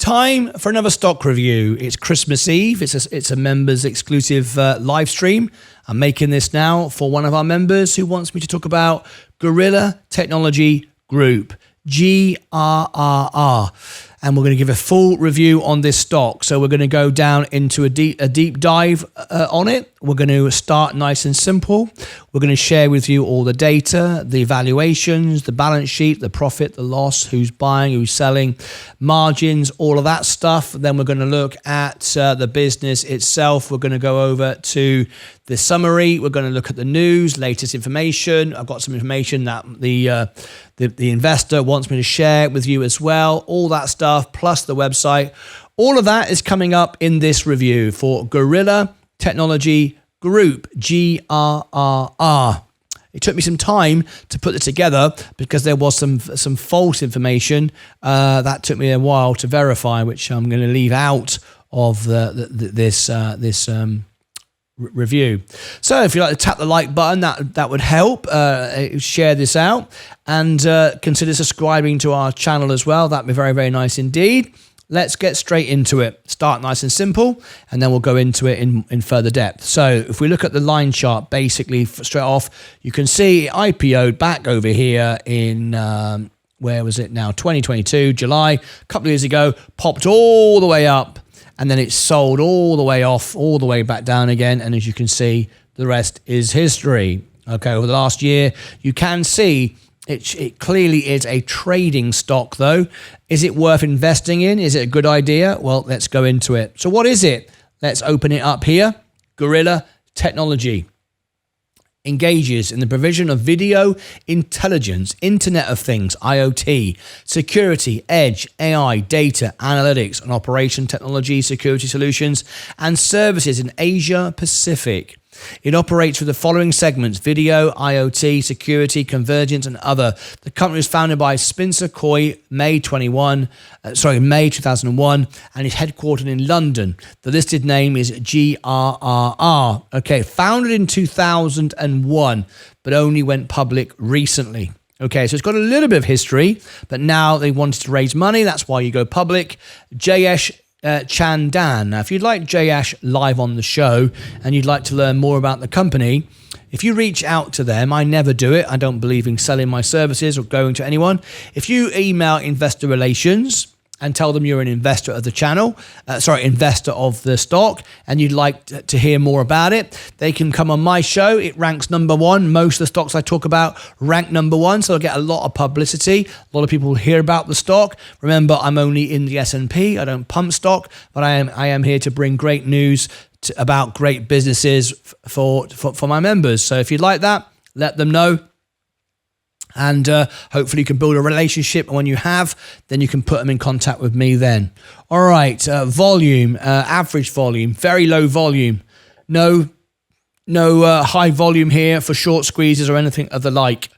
Time for another stock review. It's Christmas Eve. It's a members exclusive live stream. I'm making this now for one of our members who wants me to talk about GRRR Technology Group, GRRR. And we're going to give a full review on this stock. So we're going to go down into a deep dive on it. We're going to start nice and simple. We're going to share with you all the data, the evaluations, the balance sheet, the profit, the loss, who's buying, who's selling, margins, all of that stuff. Then we're going to look at the business itself. We're going to go over to the summary. We're going to look at the news, latest information. I've got some information that the investor wants me to share with you as well. All that stuff, plus the website. All of that is coming up in this review for GRRR Technology Group, GRRR. It took me some time to put this together because there was some false information that took me a while to verify, which I'm going to leave out of this review. So if you'd like to tap the like button, that would help. Share this out and consider subscribing to our channel as well. That'd be very, very nice indeed. Let's get straight into it. Start nice and simple, and then we'll go into it in further depth. So if we look at the line chart, basically straight off, you can see IPO'd back over here in where was it now? 2022, July, a couple of years ago, popped all the way up. And then it sold all the way off, all the way back down again. And as you can see, the rest is history. Okay, over the last year, you can see it clearly is a trading stock, though. Is it worth investing in? Is it a good idea? Well, let's go into it. So what is it? Let's open it up here. GRRR Technology engages in the provision of video intelligence, Internet of Things, IoT, security, edge, AI, data, analytics, and operation technology, security solutions, and services in Asia Pacific. It operates with the following segments: video, IoT, security, convergence, and other. The company was founded by Spincer Koh, May 2001, and is headquartered in London. The listed name is GRRR. Okay, founded in 2001, but only went public recently. Okay, so it's got a little bit of history, but now they wanted to raise money. That's why you go public. Jayesh Chandan. Now, if you'd like Jayesh live on the show and you'd like to learn more about the company, if you reach out to them, I never do it. I don't believe in selling my services or going to anyone. If you email investor relations and tell them you're an investor of the channel, investor of the stock, and you'd like to hear more about it, they can come on my show. It ranks number one. Most of the stocks I talk about rank number one, so I get a lot of publicity. A lot of people hear about the stock. Remember, I'm only in the S&P. I don't pump stock, but I am here to bring great news about great businesses for my members. So if you'd like that, let them know. And hopefully you can build a relationship. And when you have, then you can put them in contact with me then. All right, volume, average volume, very low volume. No high volume here for short squeezes or anything of the like.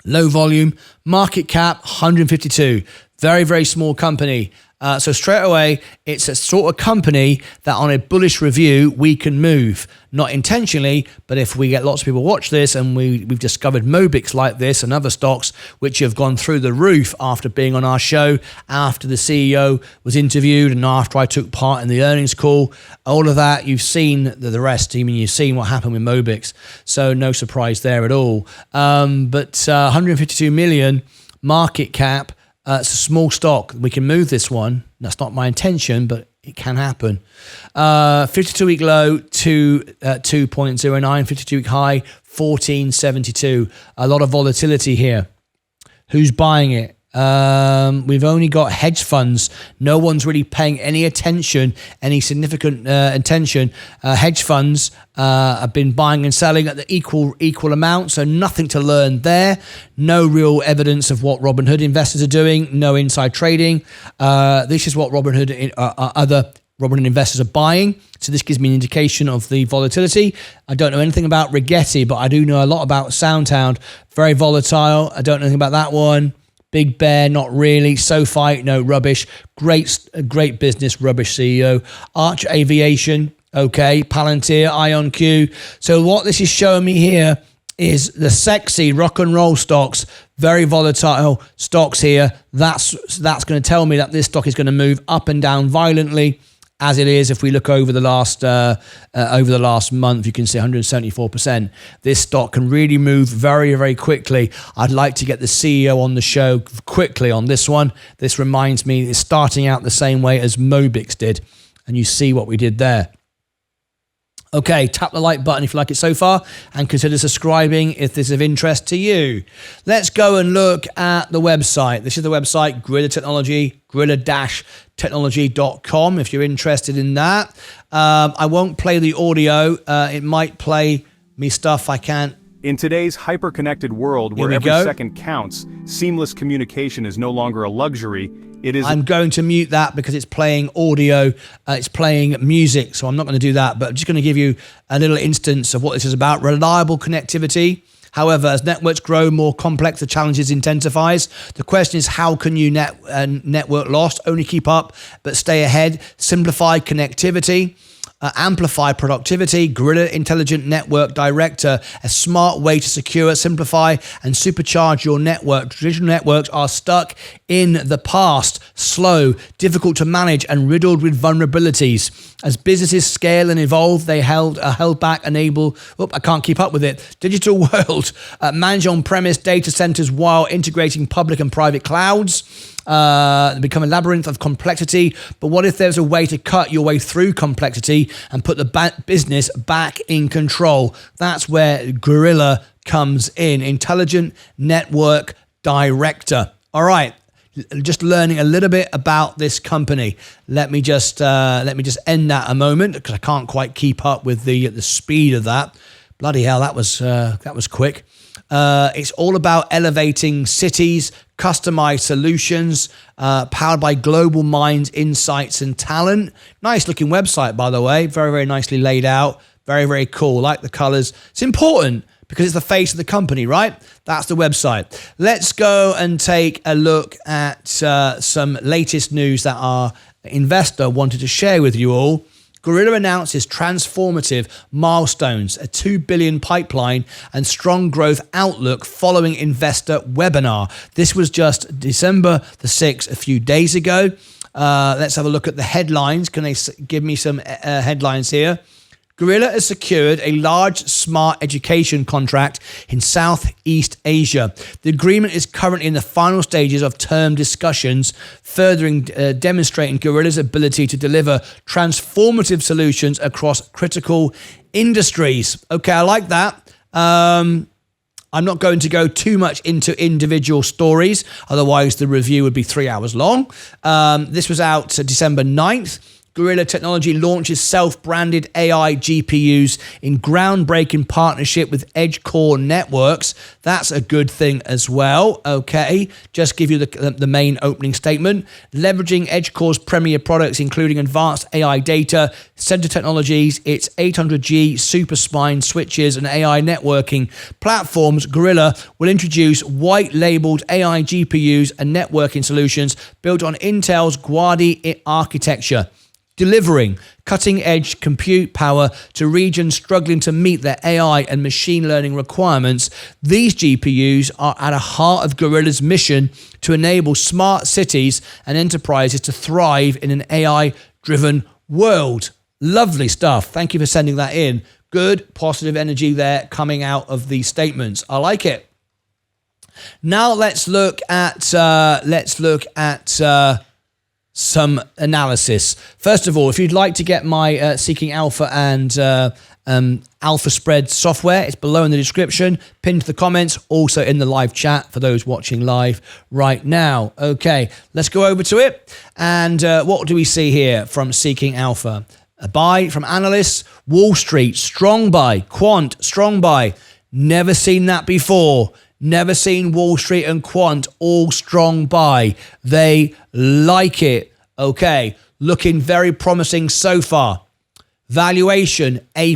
Low volume, market cap 152. Very, very small company. So straight away, it's a sort of company that on a bullish review, we can move. Not intentionally, but if we get lots of people watch this and we've discovered Mobix like this and other stocks which have gone through the roof after being on our show, after the CEO was interviewed and after I took part in the earnings call, all of that, you've seen the rest. I mean, you've seen what happened with Mobix. So no surprise there at all. But 152 million market cap. It's a small stock. We can move this one. That's not my intention, but it can happen. 52-week low to 2.09, 52-week high 14.72. A lot of volatility here. Who's buying it? We've only got hedge funds. No one's really paying any attention, any significant attention. Hedge funds have been buying and selling at the equal amount, so nothing to learn there. No real evidence of what Robinhood investors are doing. No inside trading. This is what other Robinhood investors are buying. So this gives me an indication of the volatility. I don't know anything about Rigetti, but I do know a lot about SoundHound. Very volatile. I don't know anything about that one. Big Bear, not really. SoFi, no, rubbish. Great business, rubbish CEO. Arch Aviation, okay. Palantir, IonQ. So what this is showing me here is the sexy rock and roll stocks, Very volatile stocks here. That's going to tell me that this stock is going to move up and down violently, as it is. If we look over the last month, you can see 174%. This stock can really move very, very quickly. I'd like to get the CEO on the show quickly on this one. This reminds me, it's starting out the same way as Mobix did, and you see what we did there. Okay, tap the like button if you like it so far, and consider subscribing if this is of interest to you. Let's go and look at the website. This is the website, Guerrilla Technology, guerrilla-technology.com, if you're interested in that. I won't play the audio. It might play me stuff I can't. In today's hyper-connected world where every second counts, seamless communication is no longer a luxury. I'm going to mute that because it's playing audio, it's playing music, so I'm not going to do that, but I'm just going to give you a little instance of what this is about. Reliable connectivity. However, as networks grow more complex, the challenges intensifies. The question is, how can you network lost? Only keep up, but stay ahead. Simplify connectivity. Amplify productivity. Guerrilla Intelligent Network Director, a smart way to secure, simplify, and supercharge your network. Traditional networks are stuck in the past, slow, difficult to manage, and riddled with vulnerabilities. As businesses scale and evolve, they are held back, I can't keep up with it. Digital world, manage on-premise data centers while integrating public and private clouds. Become a labyrinth of complexity. But what if there's a way to cut your way through complexity and put the business back in control? That's where Guerrilla comes in. Intelligent Network Director. All right. Just learning a little bit about this company. Let me just end that a moment because I can't quite keep up with the speed of that. Bloody hell, that was quick. It's all about elevating cities, customized solutions, powered by global minds, insights, and talent. Nice looking website, by the way. Very, very nicely laid out. Very, very cool. Like the colors. It's important because it's the face of the company, right? That's the website. Let's go and take a look at some latest news that our investor wanted to share with you all. Guerrilla announces transformative milestones, a $2 billion pipeline, and strong growth outlook following investor webinar. This was just December the 6th, a few days ago. Let's have a look at the headlines. Can they give me some headlines here? Guerrilla has secured a large smart education contract in Southeast Asia. The agreement is currently in the final stages of term discussions, demonstrating Guerrilla's ability to deliver transformative solutions across critical industries. Okay, I like that. I'm not going to go too much into individual stories, otherwise the review would be 3 hours long. This was out December 9th. Guerrilla Technology launches self-branded AI GPUs in groundbreaking partnership with EdgeCore Networks. That's a good thing as well. Okay, just give you the main opening statement. Leveraging EdgeCore's premier products, including advanced AI data, center technologies, its 800G super spine switches, and AI networking platforms, Guerrilla will introduce white-labeled AI GPUs and networking solutions built on Intel's Guardi architecture, delivering cutting-edge compute power to regions struggling to meet their AI and machine learning requirements. These GPUs are at the heart of Guerrilla's mission to enable smart cities and enterprises to thrive in an AI-driven world. Lovely stuff. Thank you for sending that in. Good, positive energy there coming out of these statements. I like it. Now let's look at some analysis. First of all, if you'd like to get my Seeking Alpha and Alpha Spread software, it's below in the description, pinned to the comments, also in the live chat for those watching live right now. Okay, let's go over to it. And what do we see here from Seeking Alpha? A buy from analysts, Wall Street, strong buy, quant, strong buy. Never seen that before. Never seen Wall Street and quant all strong buy. They like it. Okay, looking very promising so far. Valuation, A+.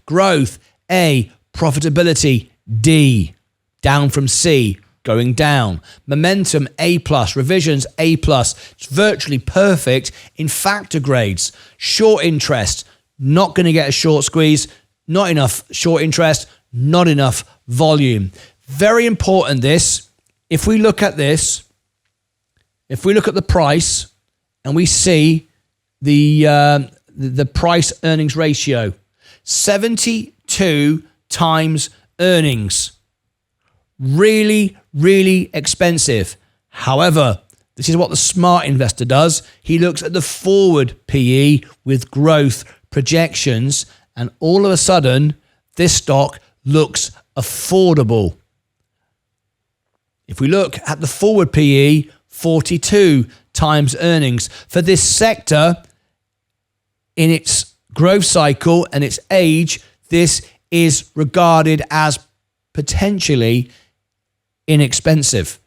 Growth, A. Profitability, D. Down from C, going down. Momentum, A+. Revisions, A+. It's virtually perfect in factor grades. Short interest, not going to get a short squeeze. Not enough short interest, not enough volume. Very important this. if we look at this, if we look at the price and we see the price earnings ratio, 72 times earnings. Really, really expensive. However, this is what the smart investor does. He looks at the forward PE with growth projections, and all of a sudden, this stock looks affordable. If we look at the forward PE, 42 times earnings. For this sector, in its growth cycle and its age, this is regarded as potentially inexpensive.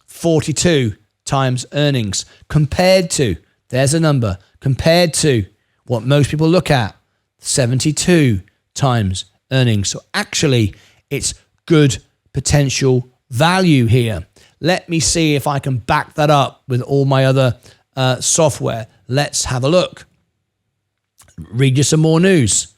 42 times earnings compared to, there's a number, compared to what most people look at, 72 times earnings. So actually, it's good potential value here. Let me see if I can back that up with all my other software. Let's have a look. Read you some more news.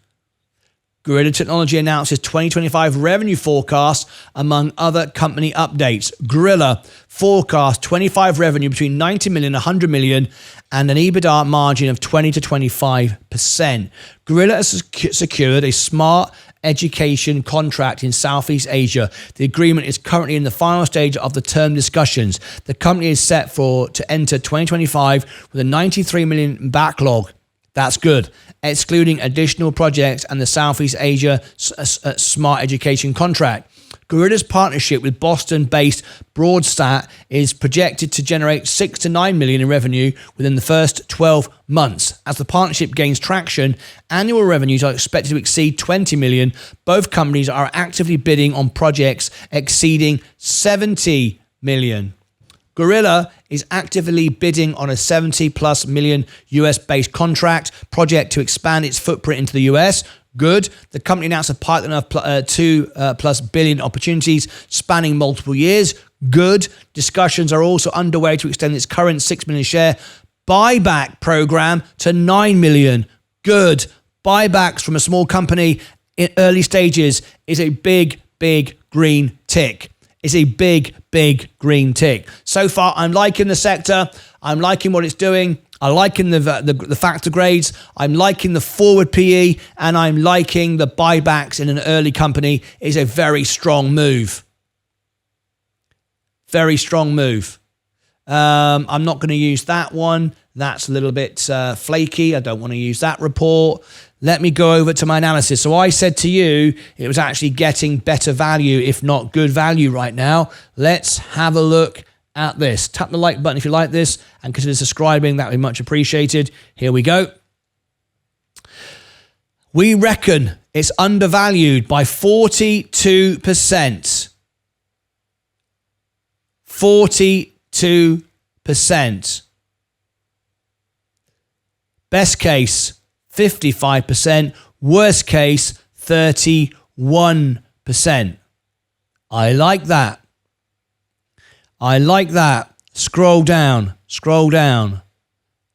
GRRR Technology announces 2025 revenue forecast among other company updates. GRRR forecast 25 revenue between 90 million and 100 million and an EBITDA margin of 20 to 25%. GRRR has secured a smart education contract in Southeast Asia. The agreement is currently in the final stage of the term discussions. The company is set to enter 2025 with a 93 million backlog. That's good, excluding additional projects and the Southeast Asia Smart Education contract. GRRR's partnership with Boston-based Broadstat is projected to generate 6 to 9 million in revenue within the first 12 months. As the partnership gains traction, annual revenues are expected to exceed 20 million. Both companies are actively bidding on projects exceeding 70 million. GRRR is actively bidding on a 70 plus million US based contract project to expand its footprint into the US. Good. The company announced a pipeline of 2 plus billion opportunities spanning multiple years. Good. Discussions are also underway to extend its current 6 million share buyback program to 9 million. Good. Buybacks from a small company in early stages is a big, big green tick. It's a big, big green tick. So far, I'm liking the sector. I'm liking what it's doing. I'm liking the factor grades. I'm liking the forward PE, and I'm liking the buybacks in an early company. It's a very strong move. Very strong move. I'm not going to use that one. That's a little bit flaky. I don't want to use that report. Let me go over to my analysis. So I said to you, it was actually getting better value, if not good value right now. Let's have a look at this. Tap the like button if you like this and consider subscribing. That would be much appreciated. Here we go. We reckon it's undervalued by 42%. 42%. Best case, 55%. Worst case, 31%. I like that. I like that. Scroll down. Scroll down.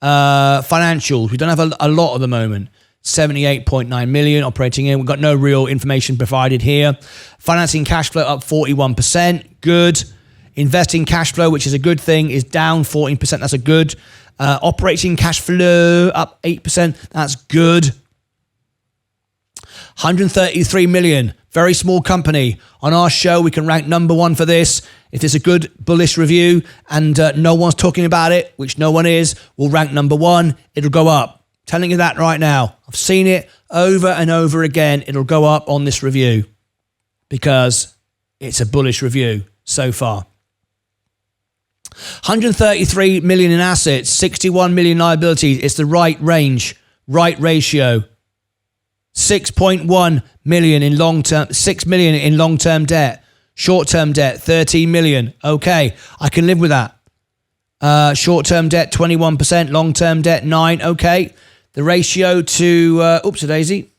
Financials. We don't have a lot at the moment. 78.9 million operating in. We've got no real information provided here. Financing cash flow up 41%. Good. Investing cash flow, which is a good thing, is down 14%. That's a good. Operating cash flow up 8%. That's good. 133 million. Very small company. On our show, we can rank number one for this. If it's a good bullish review and no one's talking about it, which no one is, we'll rank number one. It'll go up. Telling you that right now. I've seen it over and over again. It'll go up on this review because it's a bullish review so far. 133 million in assets, 61 million liabilities. It's the right range, right ratio. 6.1 million in long-term, 6 million in long-term debt. Short-term debt, 13 million. Okay, I can live with that. Short-term debt, 21%. Long-term debt, 9%. Okay. The ratio to, oops-a-daisy.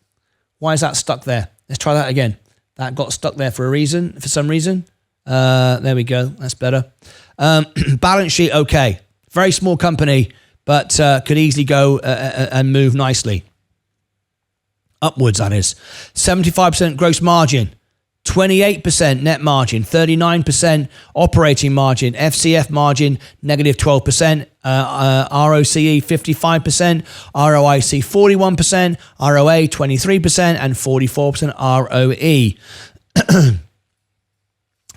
Why is that stuck there? Let's try that again. That got stuck there for some reason. There we go. That's better. Balance sheet, okay. Very small company, but could easily go and move nicely. Upwards, that is. 75% gross margin. 28% net margin, 39% operating margin, FCF margin, negative 12%, ROCE 55%, ROIC 41%, ROA 23%, and 44% ROE.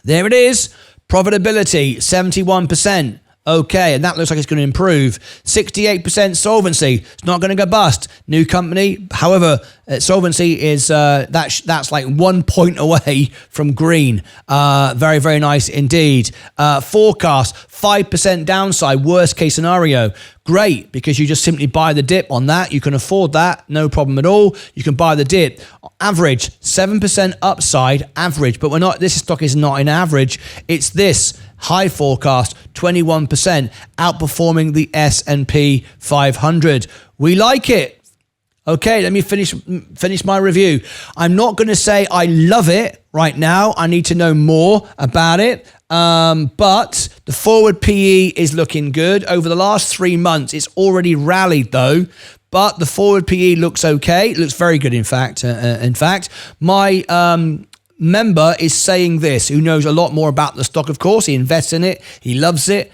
There it is. Profitability, 71%. Okay, and that looks like it's going to improve. 68% solvency. It's not going to go bust. New company. However, solvency is that's like 1 point away from green. Very, very nice indeed. Forecast, 5% downside. Worst case scenario. Great, because you just simply buy the dip on that. You can afford that. No problem at all. You can buy the dip. Average, 7% upside. Average, but we're not. This stock is not in average. It's this. High forecast, 21%, outperforming the S&P 500. We like it. Okay, let me finish my review. I'm not going to say I love it right now. I need to know more about it. But the forward PE is looking good. Over the last 3 months, it's already rallied though. But the forward PE looks okay. It looks very good, in fact. My member is saying this, who knows a lot more about the stock, of course. He invests in it. He loves it.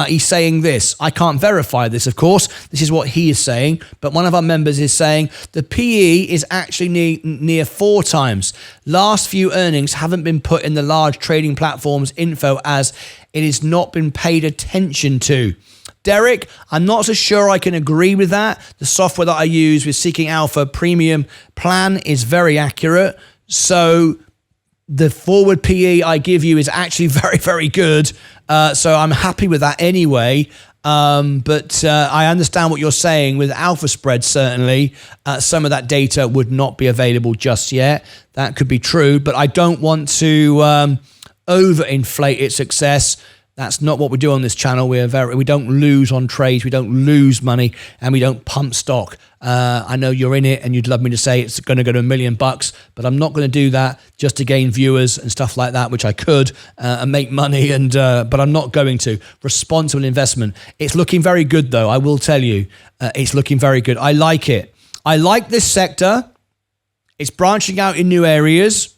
He's saying this. I can't verify this, of course. This is what he is saying. But one of our members is saying the PE is actually near 4 times. Last few earnings haven't been put in the large trading platforms info as it has not been paid attention to. Derek, I'm not so sure I can agree with that. The software that I use with Seeking Alpha Premium plan is very accurate. So the forward PE I give you is actually very, very good. So I'm happy with that anyway. But I understand what you're saying with alpha spread, certainly. Some of that data would not be available just yet. That could be true, but I don't want to overinflate its success. That's not what we do on this channel. We don't lose on trades, we don't lose money, and we don't pump stock. I know you're in it and you'd love me to say it's going to go to $1 million, but I'm not going to do that just to gain viewers and stuff like that, which I could and make money, but I'm not going to. Responsible investment. It's looking very good though, I will tell you. It's looking very good. I like it. I like this sector. It's branching out in new areas.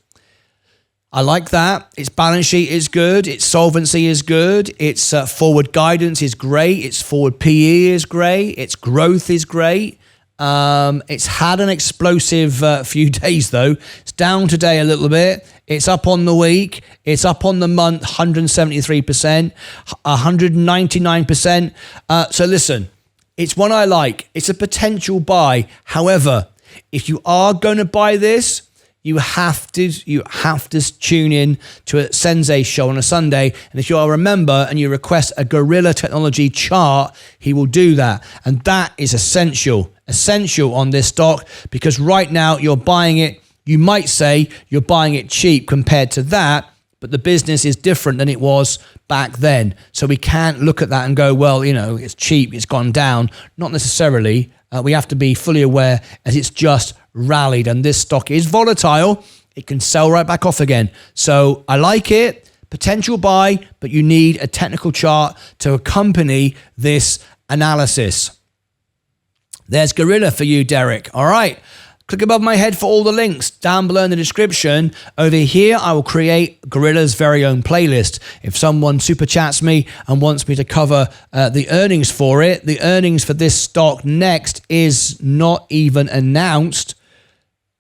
I like that. Its balance sheet is good. Its solvency is good. Its forward guidance is great. Its forward PE is great. Its growth is great. It's had an explosive few days though. It's down today a little bit. It's up on the week. It's up on the month, 173%, 199%. So listen, it's one I like. It's a potential buy. However, if you are going to buy this, you have to tune in to a Sensei show on a Sunday. And if you are a member and you request a Gorilla Technology chart, he will do that. And that is essential on this stock, because right now you're buying it. You might say you're buying it cheap compared to that, but the business is different than it was back then. So we can't look at that and go, well, it's cheap, it's gone down. Not necessarily. We have to be fully aware as it's just rallied, and this stock is volatile. It can sell right back off again. So I like it, potential buy, but you need a technical chart to accompany this analysis. There's Gorilla for you, Derek. All right. Click above my head for all the links down below in the description. Over here, I will create Gorilla's very own playlist. If someone super chats me and wants me to cover the earnings for it, the earnings for this stock next is not even announced.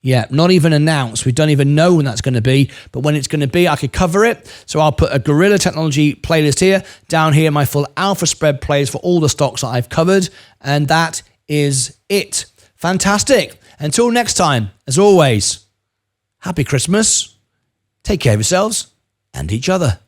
Yeah, not even announced. We don't even know when that's going to be, but when it's going to be, I could cover it. So I'll put a Gorilla Technology playlist here. Down here, my full alpha spread plays for all the stocks that I've covered, and that is it. Fantastic. Until next time, as always, happy Christmas, take care of yourselves and each other.